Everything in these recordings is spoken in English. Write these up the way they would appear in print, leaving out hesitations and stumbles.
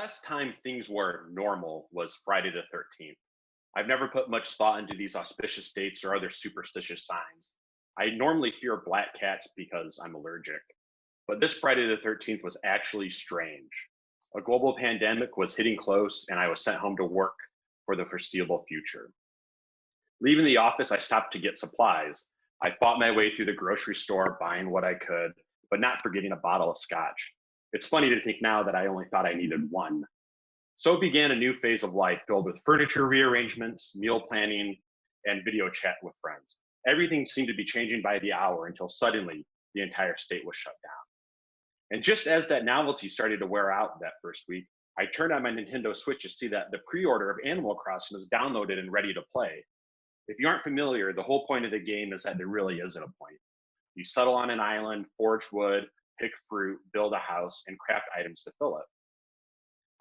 last time things were normal was Friday the 13th. I've never put much thought into these auspicious dates or other superstitious signs. I normally fear black cats because I'm allergic, but this Friday the 13th was actually strange. A global pandemic was hitting close, and I was sent home to work for the foreseeable future. Leaving the office, I stopped to get supplies. I fought my way through the grocery store, buying what I could, but not forgetting a bottle of scotch. It's funny to think now that I only thought I needed one. So began a new phase of life filled with furniture rearrangements, meal planning, and video chat with friends. Everything seemed to be changing by the hour until suddenly the entire state was shut down. And just as that novelty started to wear out that first week, I turned on my Nintendo Switch to see that the pre-order of Animal Crossing was downloaded and ready to play. If you aren't familiar, the whole point of the game is that there really isn't a point. You settle on an island, forge wood, pick fruit, build a house, and craft items to fill it.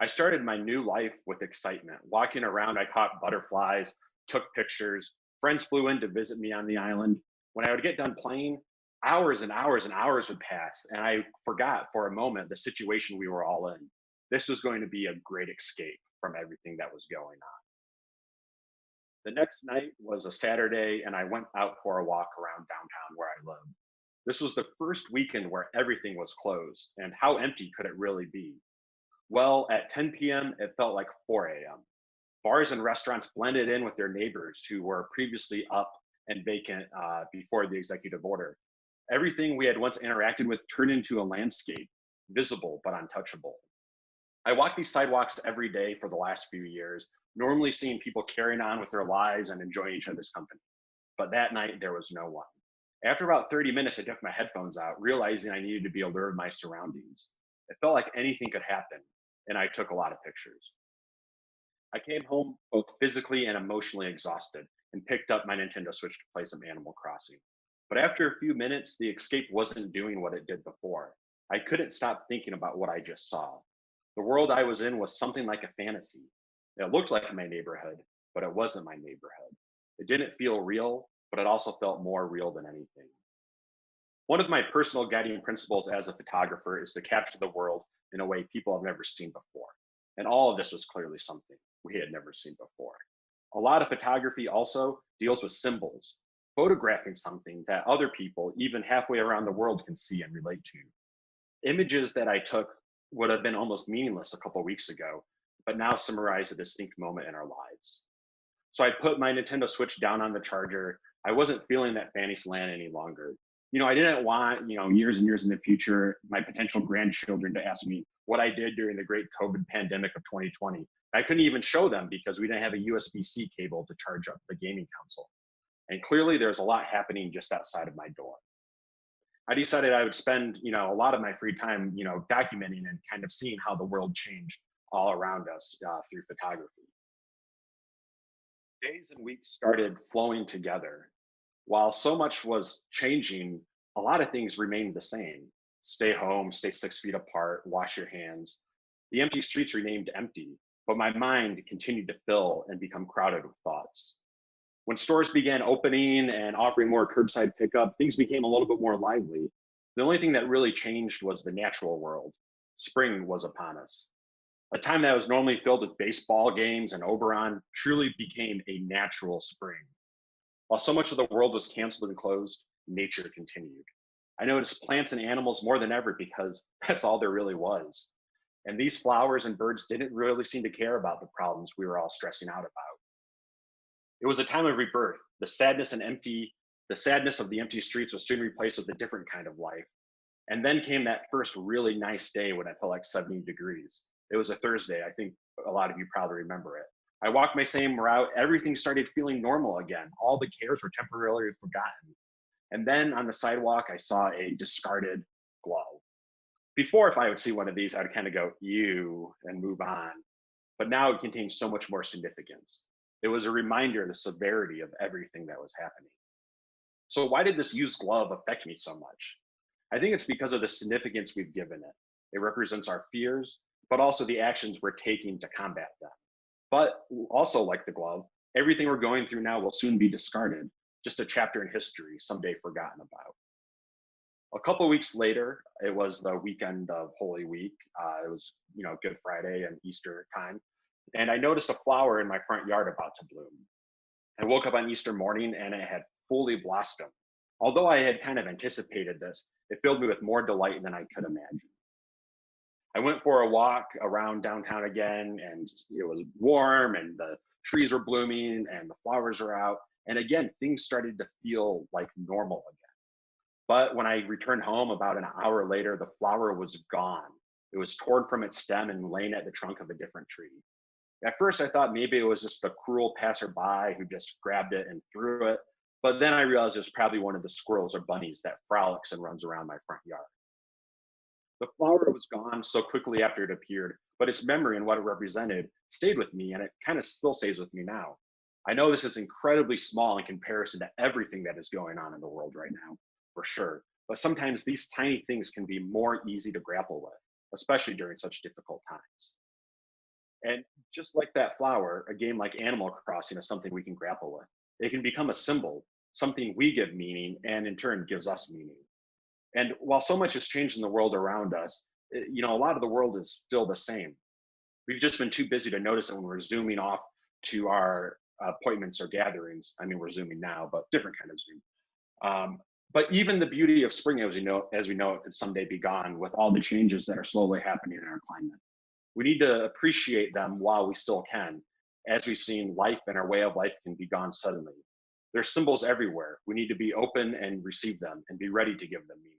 I started my new life with excitement. Walking around, I caught butterflies, took pictures. Friends flew in to visit me on the island. When I would get done playing, hours and hours and hours would pass, and I forgot for a moment the situation we were all in. This was going to be a great escape from everything that was going on. The next night was a Saturday, and I went out for a walk around downtown where I live. This was the first weekend where everything was closed, and how empty could it really be? Well, at 10 p.m., it felt like 4 a.m. Bars and restaurants blended in with their neighbors who were previously up and vacant before the executive order. Everything we had once interacted with turned into a landscape, visible but untouchable. I walk these sidewalks every day for the last few years, normally seeing people carrying on with their lives and enjoying each other's company. But that night, there was no one. After about 30 minutes, I took my headphones out, realizing I needed to be aware of my surroundings. It felt like anything could happen, and I took a lot of pictures. I came home both physically and emotionally exhausted and picked up my Nintendo Switch to play some Animal Crossing. But after a few minutes, the escape wasn't doing what it did before. I couldn't stop thinking about what I just saw. The world I was in was something like a fantasy. It looked like my neighborhood, but it wasn't my neighborhood. It didn't feel real, but it also felt more real than anything. One of my personal guiding principles as a photographer is to capture the world in a way people have never seen before. And all of this was clearly something we had never seen before. A lot of photography also deals with symbols, photographing something that other people, even halfway around the world, can see and relate to. Images that I took would have been almost meaningless a couple weeks ago, but now summarize a distinct moment in our lives. So I put my Nintendo Switch down on the charger. I wasn't feeling that fantasy land any longer. I didn't want, years and years in the future, my potential grandchildren to ask me what I did during the great COVID pandemic of 2020. I couldn't even show them because we didn't have a USB-C cable to charge up the gaming console. And clearly there's a lot happening just outside of my door. I decided I would spend, a lot of my free time, documenting and kind of seeing how the world changed all around us through photography. Days and weeks started flowing together. While so much was changing, a lot of things remained the same. Stay home, stay 6 feet apart, wash your hands. The empty streets remained empty, but my mind continued to fill and become crowded with thoughts. When stores began opening and offering more curbside pickup, things became a little bit more lively. The only thing that really changed was the natural world. Spring was upon us. A time that was normally filled with baseball games and Oberon truly became a natural spring. While so much of the world was canceled and closed, nature continued. I noticed plants and animals more than ever because that's all there really was. And these flowers and birds didn't really seem to care about the problems we were all stressing out about. It was a time of rebirth. The sadness of the empty streets was soon replaced with a different kind of life. And then came that first really nice day when it felt like 70 degrees. It was a Thursday. I think a lot of you probably remember it. I walked my same route. Everything started feeling normal again. All the cares were temporarily forgotten. And then on the sidewalk, I saw a discarded glove. Before, if I would see one of these, I would kind of go, ew, and move on. But now it contains so much more significance. It was a reminder of the severity of everything that was happening. So why did this used glove affect me so much? I think it's because of the significance we've given it. It represents our fears, but also the actions we're taking to combat them. But also, like the glove, everything we're going through now will soon be discarded, just a chapter in history someday forgotten about. A couple weeks later, it was the weekend of Holy Week. It was, Good Friday and Easter time. And I noticed a flower in my front yard about to bloom. I woke up on Easter morning and it had fully blossomed. Although I had kind of anticipated this, it filled me with more delight than I could imagine. I went for a walk around downtown again, and it was warm, and the trees were blooming, and the flowers are out. And again, things started to feel like normal again. But when I returned home about an hour later, the flower was gone. It was torn from its stem and laying at the trunk of a different tree. At first, I thought maybe it was just a cruel passerby who just grabbed it and threw it. But then I realized it was probably one of the squirrels or bunnies that frolics and runs around my front yard. The flower was gone so quickly after it appeared, but its memory and what it represented stayed with me, and it kind of still stays with me now. I know this is incredibly small in comparison to everything that is going on in the world right now, for sure. But sometimes these tiny things can be more easy to grapple with, especially during such difficult times. And just like that flower, a game like Animal Crossing is something we can grapple with. It can become a symbol, something we give meaning, and in turn gives us meaning. And while so much has changed in the world around us, a lot of the world is still the same. We've just been too busy to notice it when we're zooming off to our appointments or gatherings. I mean, we're zooming now, but different kind of zoom. But even the beauty of spring, as we know it, could someday be gone with all the changes that are slowly happening in our climate. We need to appreciate them while we still can. As we've seen, life and our way of life can be gone suddenly. There's symbols everywhere. We need to be open and receive them and be ready to give them meaning.